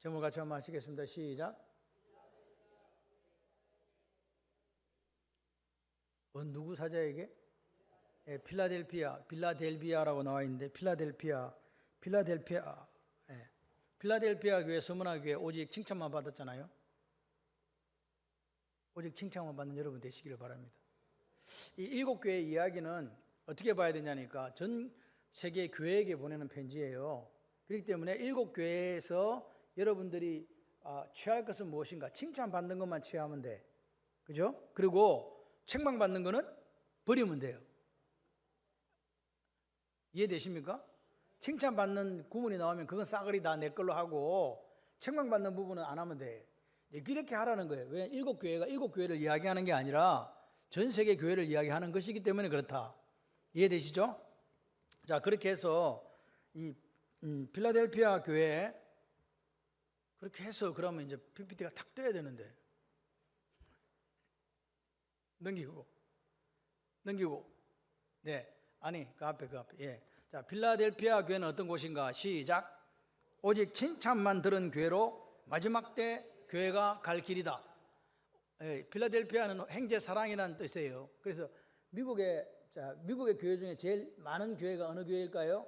제목 같이 한번 하시겠습니다. 시작. 누구 사자에게? 빌라델비아라고 나와 있는데 필라델피아. 필라델피아 교회 서문화교회 오직 칭찬만 받았잖아요. 오직 칭찬만 받는 여러분 되시기를 바랍니다. 이 7교회의 이야기는 어떻게 봐야 되냐니까 전 세계 교회에게 보내는 편지예요. 그렇기 때문에 7교회에서 여러분들이 취할 것은 무엇인가? 칭찬받는 것만 취하면 돼. 그죠? 그리고 책망받는 거는 버리면 돼요. 이해되십니까? 칭찬받는 구문이 나오면 그건 싸그리 다 내 걸로 하고 책망받는 부분은 안 하면 돼. 이렇게 하라는 거예요. 왜? 7교회가 7교회를 이야기하는 게 아니라 전 세계 교회를 이야기하는 것이기 때문에 그렇다. 이해되시죠? 자, 그렇게 해서 이 필라델피아 교회 그렇게 해서 그러면 이제 PPT가 탁 떠야 되는데 넘기고 네, 아니 그 앞에 예. 자, 필라델피아 교회는 어떤 곳인가? 시작. 오직 칭찬만 들은 교회로 마지막 때 교회가 갈 길이다. 예, 필라델피아는 행제 사랑이라는 뜻이에요. 그래서 미국의 교회 중에 제일 많은 교회가 어느 교회일까요?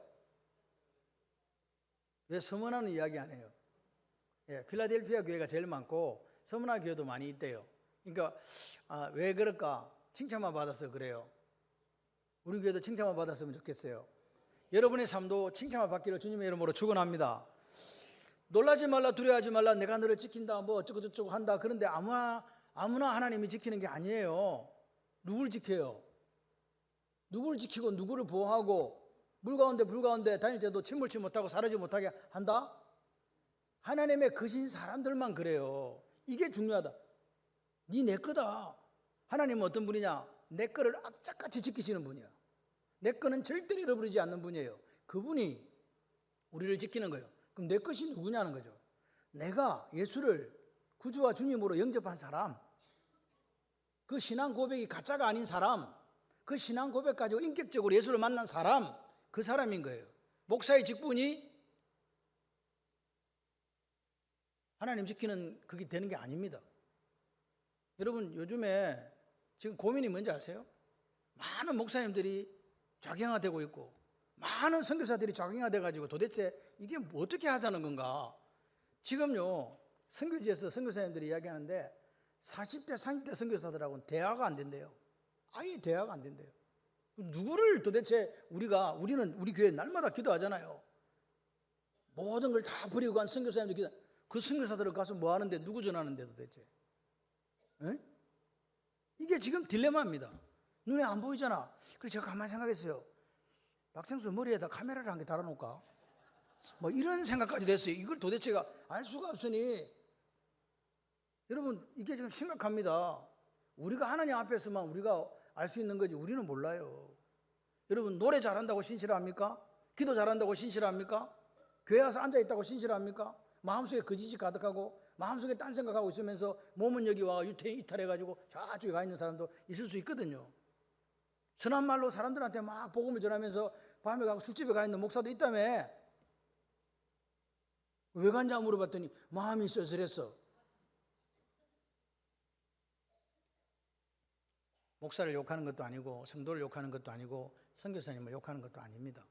왜 서문화는 이야기 안 해요? 예, 필라델피아 교회가 제일 많고 서문화 교회도 많이 있대요. 그러니까 왜 그럴까? 칭찬만 받아서 그래요. 우리 교회도 칭찬만 받았으면 좋겠어요. 여러분의 삶도 칭찬만 받기를 주님의 이름으로 축원합니다. 놀라지 말라, 두려워하지 말라, 내가 너를 지킨다, 뭐 어쩌고 저쩌고 한다. 그런데 아무나 하나님이 지키는 게 아니에요. 누굴 지켜요? 누구를 지키고 누구를 보호하고 물 가운데 불 가운데 다닐 때도 침몰치 못하고 사라지지 못하게 한다? 하나님의 거신 사람들만 그래요. 이게 중요하다. 네 내 거다. 하나님은 어떤 분이냐? 내 거를 악착같이 지키시는 분이야. 내 거는 절대로 잃어버리지 않는 분이에요. 그분이 우리를 지키는 거예요. 그럼 내 것이 누구냐는 거죠. 내가 예수를 구주와 주님으로 영접한 사람, 그 신앙 고백이 가짜가 아닌 사람, 그 신앙 고백 가지고 인격적으로 예수를 만난 사람, 그 사람인 거예요. 목사의 직분이 하나님 지키는 그게 되는 게 아닙니다. 여러분 요즘에 지금 고민이 뭔지 아세요? 많은 목사님들이 좌경화되고 있고 많은 선교사들이 좌경화돼 가지고 도대체 이게 뭐 어떻게 하자는 건가? 지금요 선교지에서 선교사님들이 이야기하는데 40대 30대 선교사들하고는 대화가 안 된대요. 아예 대화가 안 된대요. 누구를 도대체 우리 교회 날마다 기도하잖아요. 모든 걸 다 버리고 간 선교사님들 기도. 그 선교사들을 가서 뭐 하는데 누구 전하는데 도대체? 에? 이게 지금 딜레마입니다. 눈에 안 보이잖아. 그래서 제가 가만히 생각했어요. 박생수 머리에다 카메라를 한 개 달아놓을까? 뭐 이런 생각까지 됐어요. 이걸 도대체가 알 수가 없으니 여러분 이게 지금 심각합니다. 우리가 하나님 앞에서만 우리가 알 수 있는 거지 우리는 몰라요. 여러분 노래 잘한다고 신실합니까? 기도 잘한다고 신실합니까? 교회 와서 앉아있다고 신실합니까? 마음속에 거짓이 가득하고 마음속에 딴 생각하고 있으면서 몸은 여기 와 유태인 이탈해가지고 저쪽에 가 있는 사람도 있을 수 있거든요. 선한 말로 사람들한테 막 복음을 전하면서 밤에 가고 술집에 가 있는 목사도 있다며. 왜 갔냐 물어봤더니 마음이 쓸쓸했어. 목사를 욕하는 것도 아니고 성도를 욕하는 것도 아니고 선교사님을 욕하는 것도 아닙니다.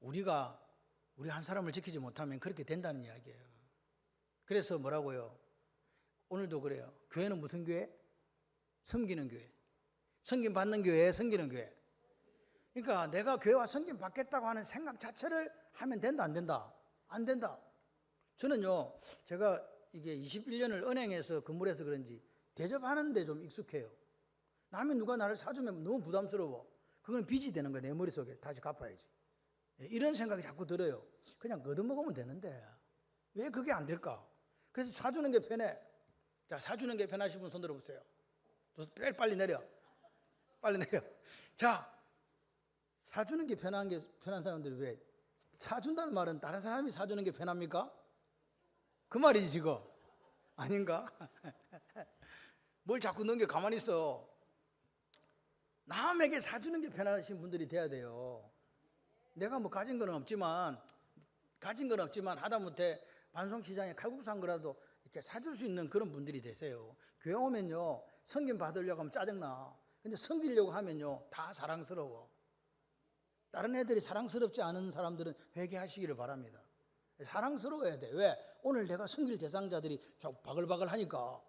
우리 한 사람을 지키지 못하면 그렇게 된다는 이야기예요. 그래서 뭐라고요? 오늘도 그래요. 교회는 무슨 교회? 섬기는 교회. 섬김 받는 교회, 섬기는 교회. 그러니까 내가 교회와 섬김 받겠다고 하는 생각 자체를 하면 된다, 안 된다? 안 된다. 저는요, 제가 이게 21년을 은행에서 근무를 해서 그런지 대접하는데 좀 익숙해요. 남이 누가 나를 사주면 너무 부담스러워. 그건 빚이 되는 거야, 내 머릿속에. 다시 갚아야지. 이런 생각이 자꾸 들어요. 그냥 얻어먹으면 되는데 왜 그게 안 될까? 그래서 사주는 게 편해. 자, 사주는 게 편하신 분 손 들어보세요. 빨리 내려. 빨리 내려. 자, 사주는 게 편한 사람들이 왜? 사준다는 말은 다른 사람이 사주는 게 편합니까? 그 말이지 지금. 아닌가? 뭘 자꾸 넘겨 가만히 있어. 남에게 사주는 게 편하신 분들이 돼야 돼요. 내가 뭐 가진 건 없지만 하다못해 반송시장에 칼국수 한 거라도 이렇게 사줄 수 있는 그런 분들이 되세요. 교회 오면요, 성김 받으려고 하면 짜증나. 근데 섬기려고 하면요, 다 사랑스러워. 다른 애들이 사랑스럽지 않은 사람들은 회개하시기를 바랍니다. 사랑스러워야 돼. 왜? 오늘 내가 섬길 대상자들이 좀 바글바글 하니까.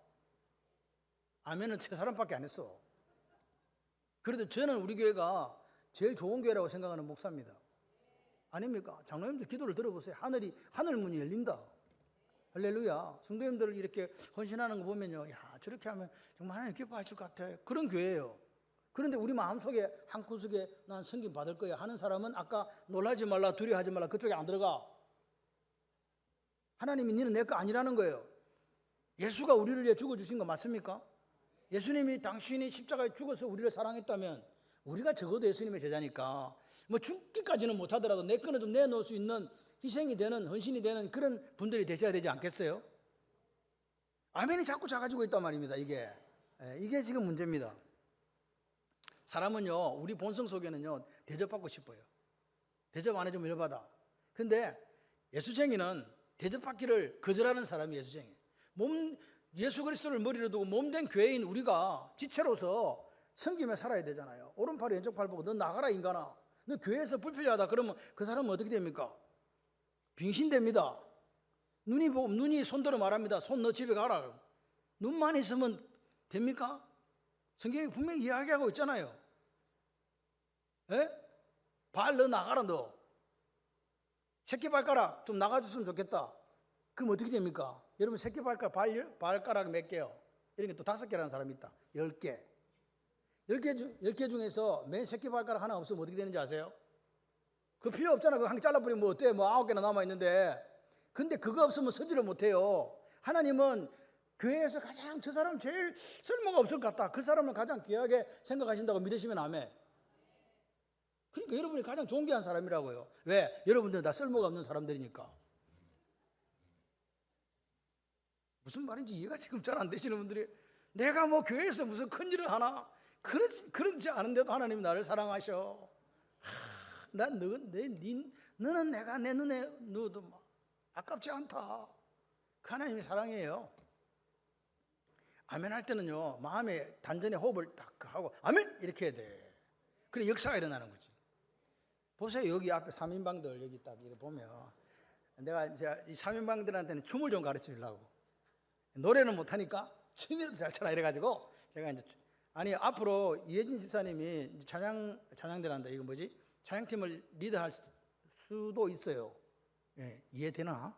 아멘은 세 사람밖에 안 했어. 그래도 저는 우리 교회가 제일 좋은 교회라고 생각하는 목사입니다. 아닙니까? 장로님들 기도를 들어보세요. 하늘 문이 열린다. 할렐루야. 성도님들 이렇게 헌신하는 거 보면요, 야, 저렇게 하면 정말 하나님 기뻐하실 것 같아. 그런 교회예요. 그런데 우리 마음속에 한 구석에 난 성김 받을 거야 하는 사람은 아까 놀라지 말라, 두려워하지 말라, 그쪽에 안 들어가. 하나님이 너는 내 거 아니라는 거예요. 예수가 우리를 위해 죽어주신 거 맞습니까? 예수님이 당신이 십자가에 죽어서 우리를 사랑했다면 우리가 적어도 예수님의 제자니까 뭐 죽기까지는 못하더라도 내 거는 좀 내놓을 수 있는 희생이 되는, 헌신이 되는 그런 분들이 되셔야 되지 않겠어요? 아멘이 자꾸 작아지고 있단 말입니다. 이게 지금 문제입니다. 사람은요, 우리 본성 속에는요, 대접받고 싶어요. 대접 안 해주면 열받아. 근데 예수쟁이는 대접받기를 거절하는 사람이 예수쟁이. 예수 그리스도를 머리로 두고 몸된 교회인 우리가 지체로서 섬김에 살아야 되잖아요. 오른팔 왼쪽 팔 보고 너 나가라 인간아. 너 교회에서 불필요하다 그러면 그 사람은 어떻게 됩니까? 빙신됩니다. 눈이 손들어 말합니다. 손 너 집에 가라. 눈만 있으면 됩니까? 성경이 분명히 이야기하고 있잖아요. 에? 발 너 나가라 너. 새끼발가락 좀 나가줬으면 좋겠다. 그럼 어떻게 됩니까? 여러분 새끼발가락 발가락 몇 개요? 이런 게 또 5개라는 사람이 있다. 10개. 10개 중에서 맨 새끼발가락 하나 없으면 어떻게 되는지 아세요? 그거 필요 없잖아. 그거 한 개 잘라버리면 뭐 어때? 뭐 9개나 남아있는데. 근데 그거 없으면 서지를 못해요. 하나님은 교회에서 가장 저 사람 제일 쓸모가 없을 것 같다. 그 사람을 가장 귀하게 생각하신다고 믿으시면 아멘. 그러니까 여러분이 가장 존귀한 사람이라고요. 왜? 여러분들은 다 쓸모가 없는 사람들이니까. 무슨 말인지 이해가 지금 잘 안 되시는 분들이 내가 뭐 교회에서 무슨 큰 일을 하나? 그렇지 않은데도 하나님이 나를 사랑하셔. 너는 내가 내 눈에 넣어도 아깝지 않다. 그 하나님이 사랑해요. 아멘 할 때는요, 마음에 단전에 호흡을 딱 하고 아멘 이렇게 해야 돼. 그래 역사가 일어나는 거지. 보세요. 여기 앞에 3인방들 여기 딱 이렇게 보면 내가 이제 이 3인방들한테는 춤을 좀 가르쳐 주려고. 노래는 못하니까 춤이라도 잘 춰라 이래가지고 제가 이제 앞으로 이혜진 집사님이 찬양대란다. 이거 뭐지? 찬양팀을 리드할 수도 있어요. 예, 이해되나?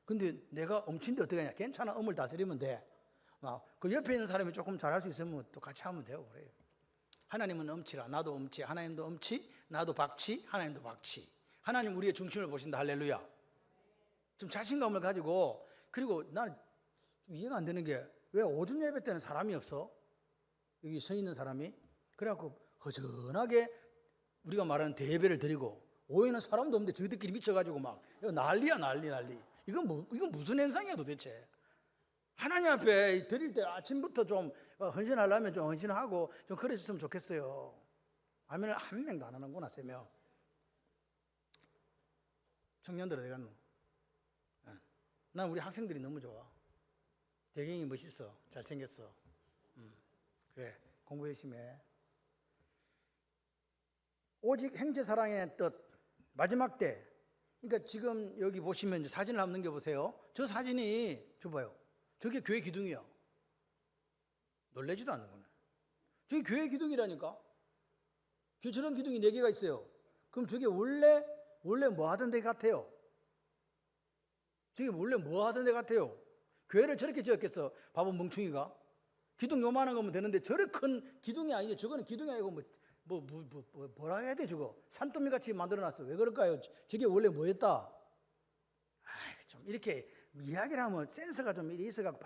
근데 내가 엄친데 어떻게 하냐? 괜찮아. 음을 다스리면 돼. 그 옆에 있는 사람이 조금 잘할 수 있으면 또 같이 하면 돼요. 그래요. 하나님은 음치라. 나도 음치. 하나님도 음치. 나도 박치. 하나님도 박치. 하나님 우리의 중심을 보신다. 할렐루야. 좀 자신감을 가지고. 그리고 나는 이해가 안 되는 게 왜 오전 예배 때는 사람이 없어? 여기 서 있는 사람이. 그래갖고 허전하게 우리가 말하는 대예배를 드리고 오해는 사람도 없는데 저희들끼리 미쳐가지고 막 난리야 난리. 이건 무슨 현상이야 도대체? 하나님 앞에 드릴 때 아침부터 좀 헌신하려면 좀 헌신하고 좀 그래줬으면 좋겠어요. 아멘을 한 명도 안 하는구나. 3명. 청년들 어디 갔노? 난 우리 학생들이 너무 좋아. 대경이 멋있어. 잘생겼어. 그래 공부 열심히 해. 오직 형제사랑의 뜻 마지막 때. 그러니까 지금 여기 보시면 이제 사진을 한번 넘겨보세요. 저 사진이 줘봐요. 저게 교회 기둥이야. 놀라지도 않는구나. 저게 교회 기둥이라니까. 저런 기둥이 4개가 있어요. 그럼 저게 원래 뭐 하던 데 같아요? 저게 원래 뭐 하던 데 같아요? 교회를 저렇게 지었겠어? 바보 멍충이가. 기둥 요만한 거면 되는데 저렇게 큰 기둥이 아니죠. 저거는 기둥이 아니고 뭐라 해야 돼 저거. 산더미 같이 만들어놨어. 왜 그럴까요? 저게 원래 뭐였다? 좀 이렇게 이야기를 하면 센스가 좀 있어가지고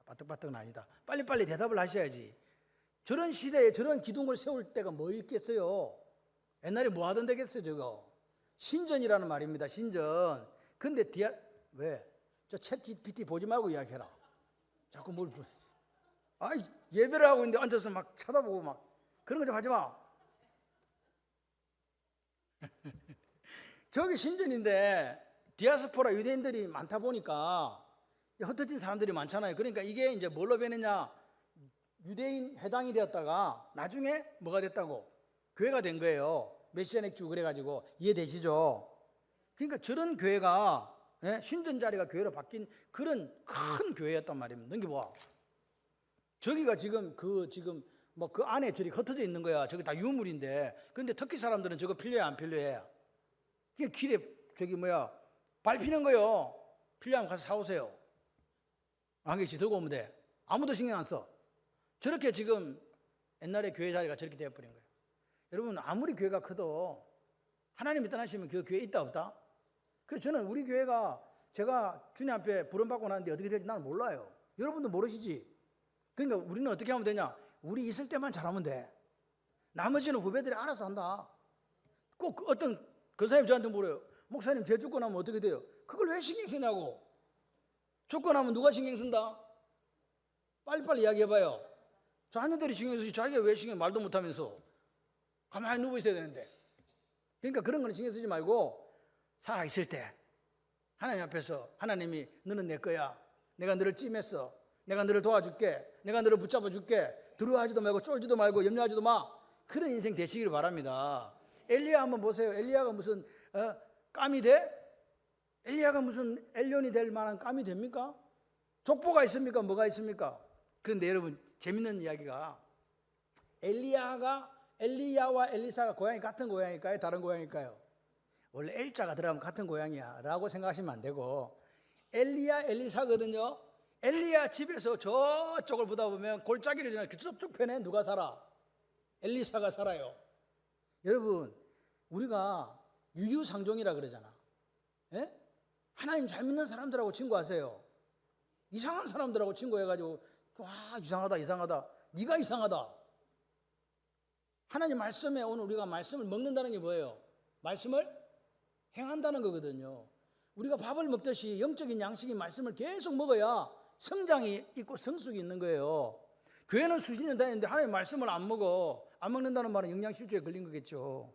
바득바득은 아니다. 빨리빨리 대답을 하셔야지. 저런 시대에 저런 기둥을 세울 때가 뭐 있겠어요? 옛날에 뭐 하던 데겠어요 저거? 신전이라는 말입니다. 신전. 근데 왜? 저 챗GPT 보지 말고 이야기해라. 자꾸 예배를 하고 있는데 앉아서 막 쳐다보고 막 그런 거 좀 하지 마. 저기 신전인데 디아스포라 유대인들이 많다 보니까 흩어진 사람들이 많잖아요. 그러니까 이게 이제 뭘로 변했냐? 유대인 회당이 되었다가 나중에 뭐가 됐다고? 교회가 된 거예요. 메시안 액주 그래가지고 이해되시죠? 그러니까 저런 교회가 신전 자리가 교회로 바뀐 그런 큰 교회였단 말입니다. 넘겨봐. 저기가 지금 뭐 그 안에 저리 흩어져 있는 거야. 저기 다 유물인데. 근데 터키 사람들은 저거 필요해 안 필요해? 그냥 길에 저기 밟히는 거요. 필요하면 가서 사오세요. 한 개씩 들고 오면 돼. 아무도 신경 안 써. 저렇게 지금 옛날에 교회 자리가 저렇게 되어버린 거예요. 여러분 아무리 교회가 커도 하나님이 떠나시면 그 교회 있다 없다? 그래서 저는 우리 교회가 제가 주님 앞에 부름받고 나는데 어떻게 될지 나는 몰라요. 여러분도 모르시지? 그러니까 우리는 어떻게 하면 되냐? 우리 있을 때만 잘하면 돼. 나머지는 후배들이 알아서 한다. 꼭 어떤 권사님 저한테 물어요. 목사님 제 죽고 나면 어떻게 돼요? 그걸 왜 신경 쓰냐고. 죽고 나면 누가 신경 쓴다? 빨리빨리 이야기해봐요. 자녀들이 신경 쓰지 자기가 왜 신경 말도 못하면서 가만히 누워 있어야 되는데. 그러니까 그런 거는 신경 쓰지 말고 살아있을 때 하나님 앞에서 하나님이 너는 내 거야. 내가 너를 찜했어. 내가 너를 도와줄게. 내가 너를 붙잡아 줄게. 두려워하지도 말고 쫄지도 말고 염려하지도 마. 그런 인생 되시기를 바랍니다. 엘리야 한번 보세요. 엘리야가 무슨 깜이 돼? 엘리야가 무슨 엘리온이 될 만한 깜이 됩니까? 족보가 있습니까? 뭐가 있습니까? 그런데 여러분 재밌는 이야기가 엘리야와 엘리사가 고향이 같은 고향일까요? 다른 고향일까요? 원래 엘자가 들어가면 같은 고향이야 라고 생각하시면 안 되고 엘리야 엘리사거든요. 엘리야 집에서 저쪽을 보다 보면 골짜기를 지나 저쪽 편에 누가 살아? 엘리사가 살아요. 여러분 우리가 유유상종이라 그러잖아. 예? 하나님 잘 믿는 사람들하고 친구하세요. 이상한 사람들하고 친구해가지고 이상하다. 네가 이상하다. 하나님 말씀에 오늘 우리가 말씀을 먹는다는 게 뭐예요? 말씀을 행한다는 거거든요. 우리가 밥을 먹듯이 영적인 양식인 말씀을 계속 먹어야 성장이 있고 성숙이 있는 거예요. 교회는 수십 년 다녔는데 하나님 말씀을 안 먹는다는 말은 영양실조에 걸린 거겠죠.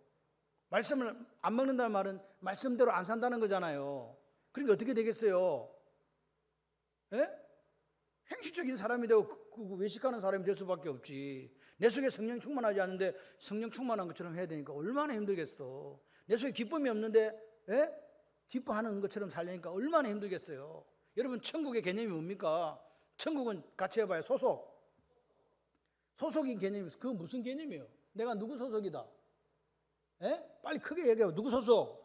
말씀을 안 먹는다는 말은 말씀대로 안 산다는 거잖아요. 그러니까 어떻게 되겠어요? 예? 행실적인 사람이 되고 외식하는 사람이 될 수밖에 없지. 내 속에 성령 충만하지 않는데 성령 충만한 것처럼 해야 되니까 얼마나 힘들겠어. 내 속에 기쁨이 없는데 기뻐하는 것처럼 살려니까 얼마나 힘들겠어요. 여러분 천국의 개념이 뭡니까? 천국은 같이 해봐요. 소속인 개념이 그건 무슨 개념이에요? 내가 누구 소속이다? 빨리 크게 얘기해요. 누구 소속?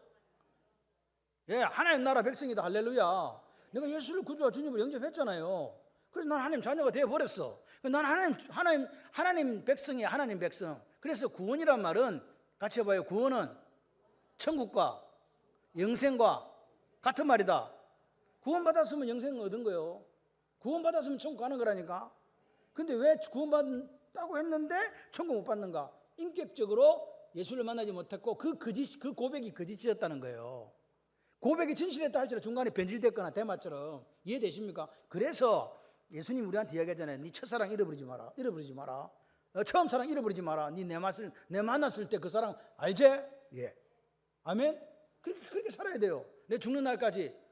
하나님 나라 백성이다. 할렐루야. 내가 예수를 구주와 주님으로 영접했잖아요. 그래서 난 하나님 자녀가 되어버렸어. 난 하나님 백성이야. 하나님 백성. 그래서 구원이란 말은 같이 해봐요. 구원은 천국과 영생과 같은 말이다. 구원받았으면 영생을 얻은 거예요. 구원받았으면 천국 가는 거라니까. 근데 왜 구원받았다고 했는데 천국 못 받는가? 인격적으로 예수를 만나지 못했고 그 고백이 거짓이었다는 거예요. 고백이 진실했다 할지라도 중간에 변질됐거나 대마처럼 이해되십니까? 그래서 예수님 우리한테 이야기하잖아요. 네 첫사랑 잃어버리지 마라. 처음 사랑 잃어버리지 마라. 네 내 만났을 때 그 사랑 알지? 예. 아멘? 그렇게 살아야 돼요. 내 죽는 날까지.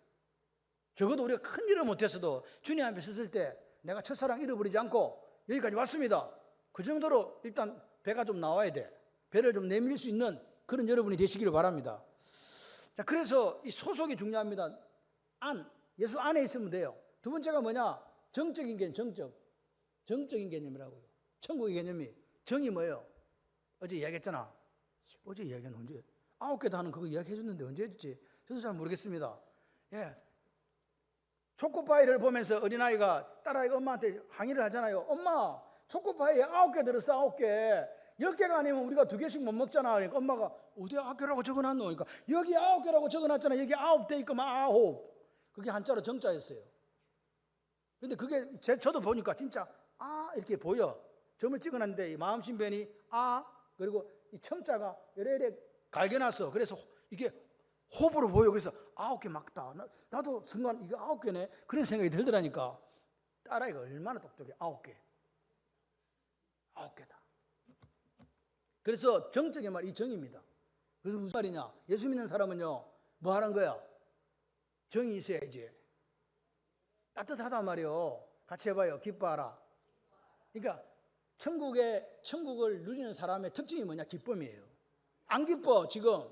적어도 우리가 큰 일을 못했어도 주님 앞에 섰을 때 내가 첫사랑 잃어버리지 않고 여기까지 왔습니다. 그 정도로 일단 배가 좀 나와야 돼. 배를 좀 내밀 수 있는 그런 여러분이 되시기를 바랍니다. 자, 그래서 이 소속이 중요합니다. 예수 안에 있으면 돼요. 두 번째가 뭐냐? 정적인 개념, 정적인 개념이라고요. 천국의 개념이 정이 뭐예요? 어제 이야기했잖아. 어제 이야기는 언제? 9개도 하는 그거 이야기해줬는데 언제 했지? 저도 잘 모르겠습니다. 예. 초코파이를 보면서 어린아이가 딸아이가 엄마한테 항의를 하잖아요. 엄마, 초코파이에 9개 들었어, 9개. 10개가 아니면 우리가 2개씩 못 먹잖아. 그러니까 엄마가 어디에 9개라고 적어놨노? 그러니까 여기 9개라고 적어놨잖아. 여기 9대 있구만 9. 그게 한자로 정자였어요. 근데 그게 저도 보니까 진짜 이렇게 보여. 점을 찍어놨는데 이 마음신변이 그리고 이 첨자가 이래 갈겨놨어. 그래서 이게 호흡으로 보여. 그래서 9개 막다. 나도 순간 이거 9개네. 그런 생각이 들더라니까. 딸아이가 얼마나 똑똑해. 9개. 9개다. 그래서 정적인 말, 이 정입니다. 그래서 무슨 말이냐? 예수 믿는 사람은요, 뭐 하는 거야? 정이 있어야지. 따뜻하단 말이요. 같이 해봐요. 기뻐하라. 그러니까 천국을 누리는 사람의 특징이 뭐냐? 기쁨이에요. 안 기뻐 지금.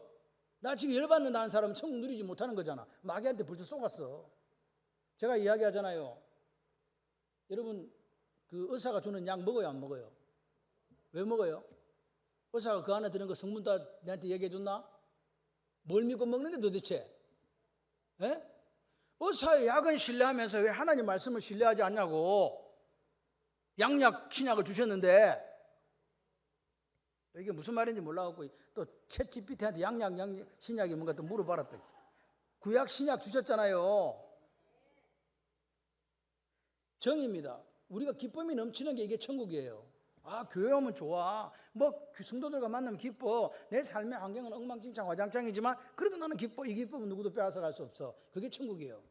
나 지금 열받는다는 사람은 천국 누리지 못하는 거잖아. 마귀한테 벌써 속았어. 제가 이야기하잖아요. 여러분 그 의사가 주는 약 먹어요 안 먹어요? 왜 먹어요? 의사가 그 안에 드는 거 성분 다 내한테 얘기해 줬나? 뭘 믿고 먹는데 도대체? 에? 의사의 약은 신뢰하면서 왜 하나님 말씀을 신뢰하지 않냐고. 양약 신약을 주셨는데 이게 무슨 말인지 몰라갖고 또 챗GPT한테 양약 신약이 뭔가 또 물어봐라. 또 구약 신약 주셨잖아요. 정입니다. 우리가 기쁨이 넘치는 게 이게 천국이에요. 아, 교회 오면 좋아. 뭐 성도들과 만나면 기뻐. 내 삶의 환경은 엉망진창 화장창이지만 그래도 나는 기뻐. 이 기쁨은 누구도 빼앗아갈 수 없어. 그게 천국이에요.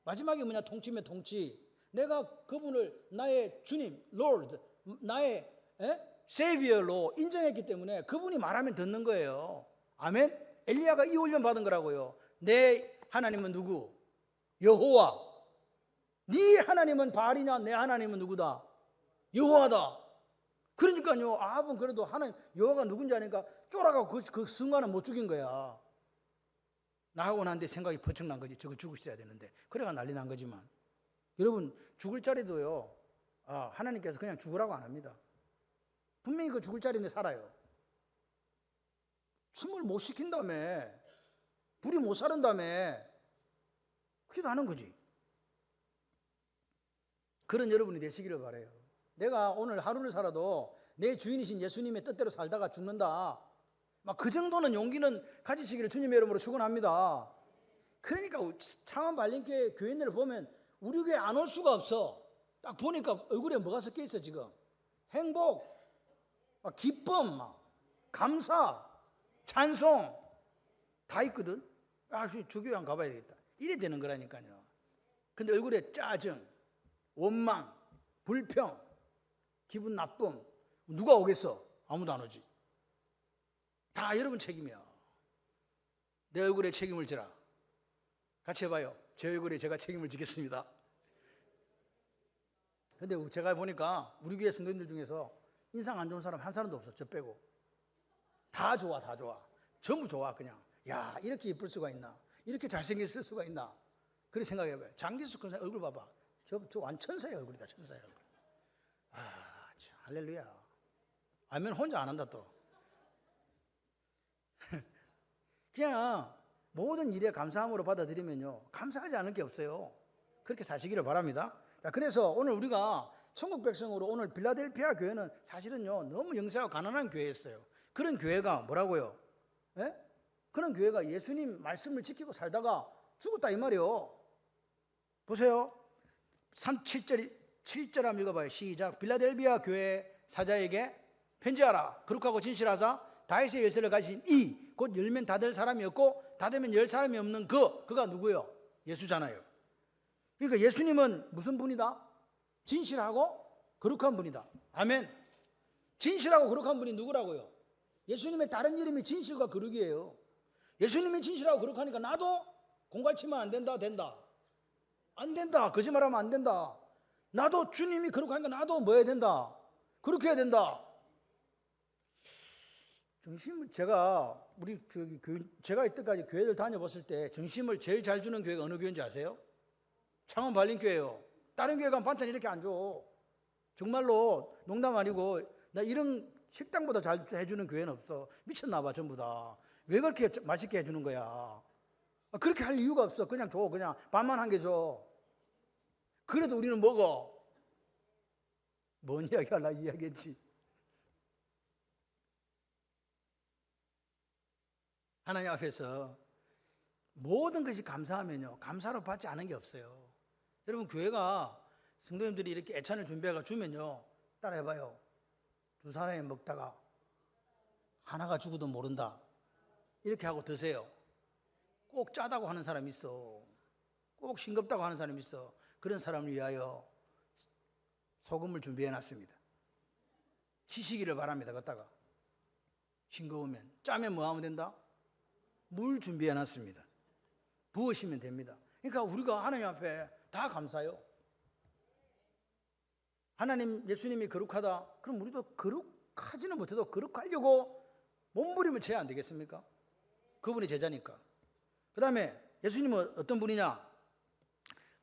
마지막에 뭐냐? 통치면 통치. 내가 그분을 나의 주님, Lord, 나의 Savior로 인정했기 때문에 그분이 말하면 듣는 거예요. 아멘? 엘리야가 이 훈련 받은 거라고요. 내 하나님은 누구? 여호와. 네 하나님은 바알이냐? 내 하나님은 누구다? 여호와다. 그러니까요, 아합은 그래도 하나님 여호와가 누군지 아니까 쫄아가고 그 순간은 못 죽인 거야. 나하고 난데 생각이 퍼쩍 난 거지. 저거 죽을 있어야 되는데. 그래가 난리 난 거지만. 여러분 죽을 자리도요, 하나님께서 그냥 죽으라고 안 합니다. 분명히 그 죽을 자리인데 살아요. 숨을 못 시킨다며, 불이 못 사른다며, 그게 다는 거지. 그런 여러분이 되시기를 바라요. 내가 오늘 하루를 살아도 내 주인이신 예수님의 뜻대로 살다가 죽는다, 막 그 정도는 용기는 가지시기를 주님의 이름으로 축원합니다. 그러니까 창원 발림교회 교인들을 보면 우리 교회 안 올 수가 없어. 딱 보니까 얼굴에 뭐가 섞여 있어. 지금 행복, 기쁨, 감사, 찬송 다 있거든. 저 교회 한 가봐야 되겠다. 이래 되는 거라니까요. 근데 얼굴에 짜증, 원망, 불평, 기분 나쁨, 누가 오겠어? 아무도 안 오지. 다 여러분 책임이야. 내 얼굴에 책임을 지라. 같이 해봐요. 제 얼굴에 제가 책임을 지겠습니다. 근데 제가 보니까 우리 교회 성도님들 중에서 인상 안 좋은 사람 한 사람도 없어. 저 빼고. 다 좋아, 다 좋아. 전부 좋아. 그냥 야, 이렇게 예쁠 수가 있나? 이렇게 잘생겼을 수가 있나? 그렇게 생각해봐요. 장기숙 권사 얼굴 봐봐. 저 완천사의 얼굴이다. 천사의 얼굴. 참, 할렐루야. 아멘. 혼자 안 한다 또. 그냥 모든 일에 감사함으로 받아들이면요, 감사하지 않을 게 없어요. 그렇게 사시기를 바랍니다. 자, 그래서 오늘 우리가 천국 백성으로 오늘 빌라델피아 교회는 사실은요 너무 영세하고 가난한 교회였어요. 그런 교회가 뭐라고요? 그런 교회가 예수님 말씀을 지키고 살다가 죽었다 이 말이요. 보세요. 7절 한번 읽어봐요. 시작. 빌라델비아 교회 사자에게 편지하라. 거룩하고 진실하사 다윗의 열쇠를 가진 이 곧 열면 다 될 사람이었고 다 되면 열 사람이 없는 그가 누구요? 예수잖아요. 그러니까 예수님은 무슨 분이다? 진실하고 거룩한 분이다. 아멘. 진실하고 거룩한 분이 누구라고요? 예수님의 다른 이름이 진실과 거룩이에요. 예수님이 진실하고 거룩하니까 나도 공갈치면 안 된다. 된다. 안 된다. 거짓말하면 안 된다. 나도 주님이 거룩하니까 나도 뭐 해야 된다? 그렇게 해야 된다. 중심을 제가 제가 이때까지 교회를 다녀봤을 때 중심을 제일 잘 주는 교회가 어느 교회인지 아세요? 창원 발림교회요. 다른 교회 가면 반찬 이렇게 안 줘. 정말로 농담 아니고 나 이런 식당보다 잘 해주는 교회는 없어. 미쳤나 봐 전부 다. 왜 그렇게 맛있게 해주는 거야? 그렇게 할 이유가 없어. 그냥 줘. 그냥 밥만 한 개 줘. 그래도 우리는 먹어. 뭔 이야기 하려고 이야기했지. 하나님 앞에서 모든 것이 감사하면요, 감사로 받지 않은 게 없어요. 여러분 교회가 성도님들이 이렇게 애찬을 준비해가 주면요, 따라해봐요. 두 사람이 먹다가 하나가 죽어도 모른다 이렇게 하고 드세요. 꼭 짜다고 하는 사람이 있어. 꼭 싱겁다고 하는 사람이 있어. 그런 사람을 위하여 소금을 준비해놨습니다. 치시기를 바랍니다. 걷다가 싱거우면. 짜면 뭐 하면 된다? 물 준비해놨습니다. 부으시면 됩니다. 그러니까 우리가 하나님 앞에 다 감사해요. 하나님, 예수님이 거룩하다. 그럼 우리도 거룩하지는 못해도 거룩하려고 몸부림을 쳐야 안 되겠습니까? 그분이 제자니까. 그 다음에 예수님은 어떤 분이냐?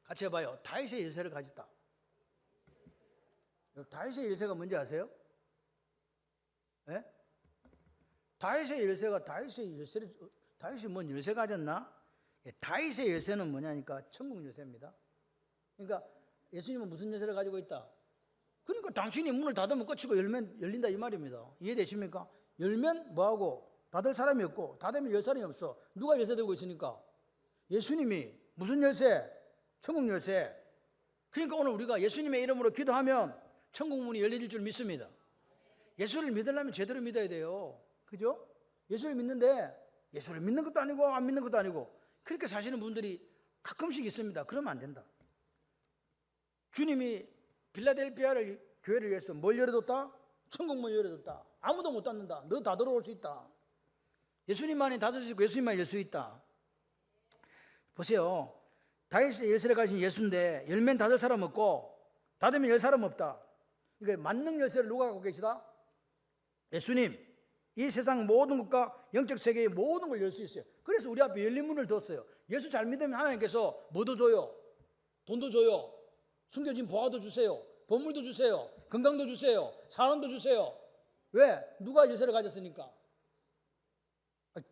같이 해봐요. 다윗의 열쇠를 가졌다. 다윗의 열쇠가 뭔지 아세요? 예? 다윗의 열쇠가 다윗이 뭔 열쇠 가졌나? 다윗의 열쇠는 뭐냐니까 천국 열쇠입니다. 그러니까 예수님은 무슨 열쇠를 가지고 있다? 그러니까 당신이 문을 닫으면 끝이고 열면 열린다 이 말입니다. 이해되십니까? 열면 뭐하고 닫을 사람이 없고 닫으면 열 사람이 없어. 누가 열쇠 들고 있으니까? 예수님이. 무슨 열쇠? 천국 열쇠. 그러니까 오늘 우리가 예수님의 이름으로 기도하면 천국 문이 열릴 줄 믿습니다. 예수를 믿으려면 제대로 믿어야 돼요. 그죠? 예수를 믿는데 예수를 믿는 것도 아니고 안 믿는 것도 아니고 그렇게 사시는 분들이 가끔씩 있습니다. 그러면 안 된다. 주님이 빌라델피아를 교회를 위해서 뭘 열어뒀다? 천국문 열어뒀다. 아무도 못 닫는다. 너 다 들어올 수 있다. 예수님만이 닫을 수 있고 예수님만 열 수 있다. 보세요. 다윗의 열쇠를 가진 예수인데 열면 닫을 사람 없고 닫으면 열 사람 없다. 그러니까 만능 열쇠를 누가 갖고 계시다? 예수님. 이 세상 모든 것과 영적 세계의 모든 걸 열 수 있어요. 그래서 우리 앞에 열린 문을 뒀어요. 예수 잘 믿으면 하나님께서 뭐도 줘요. 돈도 줘요. 숨겨진 보화도 주세요. 보물도 주세요. 건강도 주세요. 사람도 주세요. 왜? 누가 열쇠를 가졌으니까.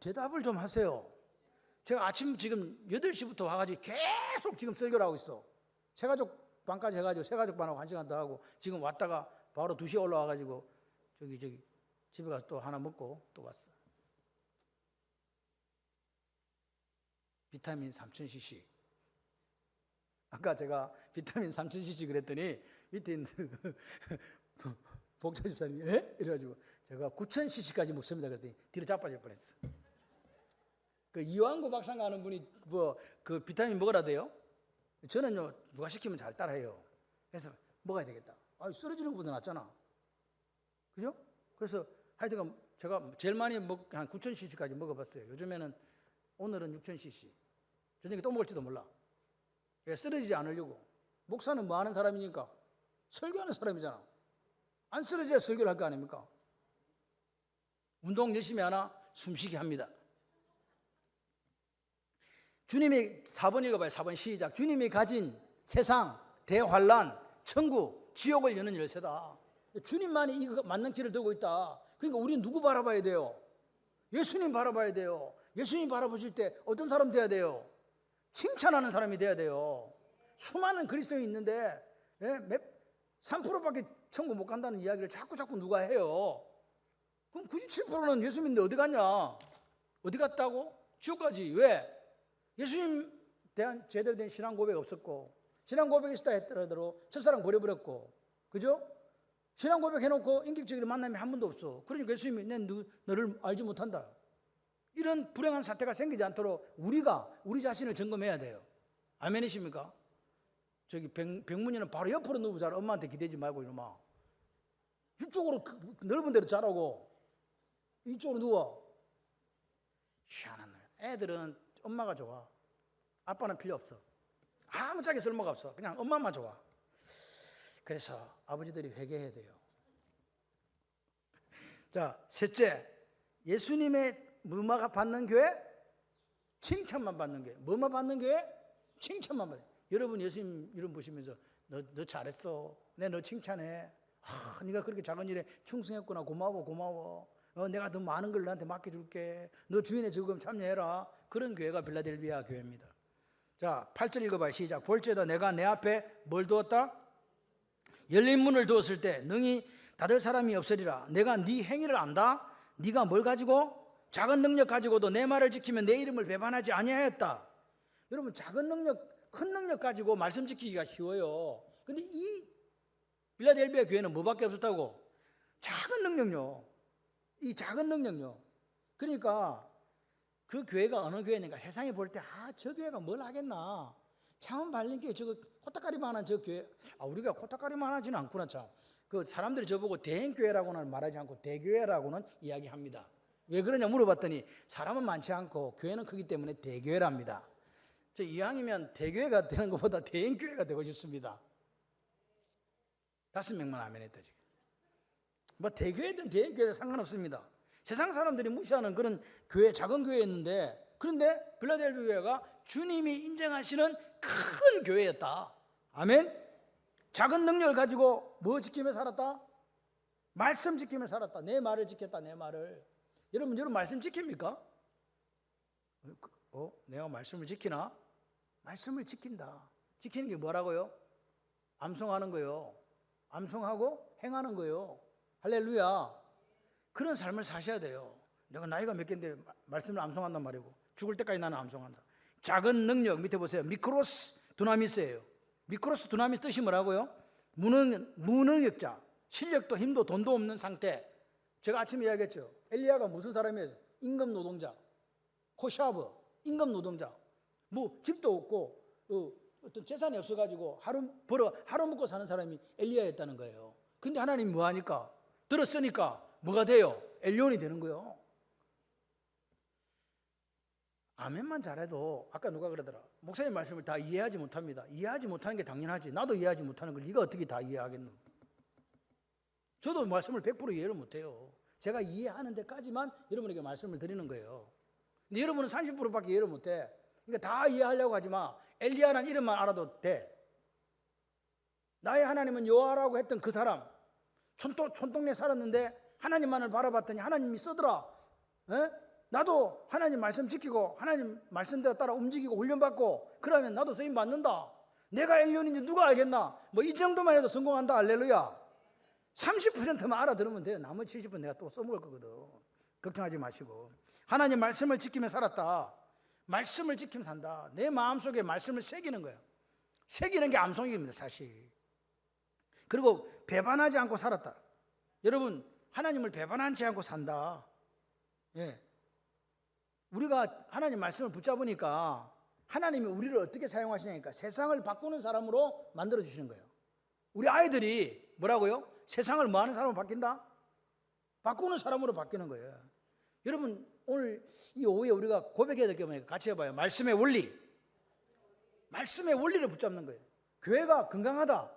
대답을 좀 하세요. 제가 아침 지금 8시부터 와가지고 계속 지금 설교를 하고 있어. 새가족 반까지 해가지고 새가족 반하고 1시간 더 하고 지금 왔다가 바로 2시에 올라와가지고 저기 집에 가서 또 하나 먹고 또 왔어. 비타민 3000cc. 아까 제가 비타민 3000cc 그랬더니 밑에 있는 복자 집사님이 에? 이래가지고 제가 9000cc까지 먹습니다 그랬더니 뒤로 자빠질 뻔했어. 그 이완구 박사가 하는 분이 뭐 그 비타민 먹으라 돼요? 저는요 누가 시키면 잘 따라해요. 그래서 먹어야 되겠다. 쓰러지는 것보다 낫잖아. 그죠? 그래서 하여튼 제가 제일 많이 한 9000cc까지 먹어봤어요. 요즘에는 오늘은 6000cc. 저녁에 또 먹을지도 몰라. 쓰러지지 않으려고. 목사는 뭐 하는 사람이니까? 설교하는 사람이잖아. 안 쓰러져야 설교를 할 거 아닙니까? 운동 열심히 하나? 숨쉬게 합니다. 주님이 4번 읽어봐요. 4번 시작. 주님이 가진 세상, 대환란, 천국, 지옥을 여는 열쇠다. 주님만이 이거 맞는 길을 들고 있다. 그러니까 우리는 누구 바라봐야 돼요? 예수님 바라봐야 돼요. 예수님 바라보실 때 어떤 사람 돼야 돼요? 칭찬하는 사람이 돼야 돼요. 수많은 그리스도인이 있는데 3%밖에 천국 못 간다는 이야기를 자꾸 누가 해요. 그럼 97%는 예수 믿는데 어디 갔냐? 어디 갔다고? 지옥 가지. 왜? 예수님 대한 제대로 된 신앙 고백 없었고 신앙 고백이 있었다 했더라도 첫사랑 버려버렸고 그죠? 신앙 고백 해놓고 인격적인 만남이 한 번도 없어. 그러니까 예수님이 너를 알지 못한다. 이런 불행한 사태가 생기지 않도록 우리가 우리 자신을 점검해야 돼요. 아멘이십니까? 저기 병문이는 바로 옆으로 누워 자라. 엄마한테 기대지 말고 이놈아. 이쪽으로 넓은 데로 자라고 이쪽으로 누워. 희한하네. 애들은 엄마가 좋아. 아빠는 필요 없어. 아무짝에 쓸모가 없어. 그냥 엄마만 좋아. 그래서 아버지들이 회개해야 돼요. 자, 셋째. 예수님의 뭐가 받는 교회? 칭찬만 받는 교회. 뭐만 받는 교회? 칭찬만 받는 교회. 여러분 예수님 이름 보시면서 너 잘했어. 내 너 칭찬해. 네가 그렇게 작은 일에 충성했구나. 고마워. 내가 더 많은 걸 너한테 맡겨줄게. 너 주인의 즐거움 참여해라. 그런 교회가 빌라델비아 교회입니다. 자, 8절 읽어봐요. 시작. 볼지어다 내가 내 앞에 뭘 두었다? 열린 문을 두었을 때 능히 닫을 사람이 없으리라. 내가 네 행위를 안다. 네가 뭘 가지고? 작은 능력 가지고도 내 말을 지키면 내 이름을 배반하지 아니하였다. 여러분 작은 능력, 큰 능력 가지고 말씀 지키기가 쉬워요. 근데 이 빌라델비아 교회는 뭐밖에 없었다고? 작은 능력요. 이 작은 능력요. 그러니까 그 교회가 어느 교회인가 세상에 볼 때 저 교회가 뭘 하겠나. 창원 발림교회 저거 코타까리만한 저 교회. 우리가 코타까리만하지는 않구나 참. 그 사람들이 저보고 대행교회라고는 말하지 않고 대교회라고는 이야기합니다. 왜 그러냐 물어봤더니 사람은 많지 않고 교회는 크기 때문에 대교회랍니다. 저 이왕이면 대교회가 되는 것보다 대형교회가 되고 싶습니다. 5명만 아멘 했다 지금. 뭐 대교회든 대형교회든 상관없습니다. 세상 사람들이 무시하는 그런 교회, 작은 교회였는데, 그런데 빌라델비아 교회가 주님이 인정하시는 큰 교회였다. 아멘. 작은 능력을 가지고 뭐 지키며 살았다? 말씀 지키며 살았다. 내 말을 지켰다. 내 말을. 여러분 말씀 지킵니까? 내가 말씀을 지키나? 말씀을 지킨다. 지키는 게 뭐라고요? 암송하는 거요. 암송하고 행하는 거요. 할렐루야. 그런 삶을 사셔야 돼요. 내가 나이가 몇 개인데 말씀을 암송한단 말이고, 죽을 때까지 나는 암송한다. 작은 능력, 밑에 보세요. 미크로스 두나미스예요. 미크로스 두나미스 뜻이 뭐라고요? 무능력자, 실력도 힘도 돈도 없는 상태. 제가 아침에 이야기했죠. 엘리야가 무슨 사람이에요? 임금 노동자, 코샤브, 임금 노동자. 뭐 집도 없고 어떤 재산이 없어가지고 하루 먹고 사는 사람이 엘리야였다는 거예요. 근데 하나님이 뭐 하니까? 들었으니까 뭐가 돼요? 엘리온이 되는 거예요. 아멘만 잘해도, 아까 누가 그러더라, 목사님 말씀을 다 이해하지 못합니다. 이해하지 못하는 게 당연하지. 나도 이해하지 못하는 걸 네가 어떻게 다 이해하겠노? 저도 말씀을 100% 이해를 못해요. 제가 이해하는 데까지만 여러분에게 말씀을 드리는 거예요. 근데 여러분은 30%밖에 이해를 못해. 그러니까 다 이해하려고 하지 마. 엘리야라는 이름만 알아도 돼. 나의 하나님은 여호와라고 했던 그 사람, 촌동네 살았는데 하나님만을 바라봤더니 하나님이 쓰더라. 나도 하나님 말씀 지키고 하나님 말씀대로 따라 움직이고 훈련받고 그러면 나도 쓰임 받는다. 내가 엘리온인지 누가 알겠나? 뭐 이 정도만 해도 성공한다. 할렐루야. 30%만 알아들으면 돼요. 나머지 70% 내가 또 써먹을 거거든. 걱정하지 마시고. 하나님 말씀을 지키며 살았다. 말씀을 지키며 산다. 내 마음속에 말씀을 새기는 거예요. 새기는 게 암송입니다, 사실. 그리고 배반하지 않고 살았다. 여러분, 하나님을 배반하지 않고 산다. 예. 우리가 하나님 말씀을 붙잡으니까 하나님이 우리를 어떻게 사용하시냐니까 세상을 바꾸는 사람으로 만들어 주시는 거예요. 우리 아이들이 뭐라고요? 세상을 뭐 하는 사람으로 바뀐다? 바꾸는 사람으로 바뀌는 거예요. 여러분, 오늘 이 오후에 우리가 고백해야 될 게 뭐예요? 같이 해봐요. 말씀의 원리. 말씀의 원리를 붙잡는 거예요. 교회가 건강하다.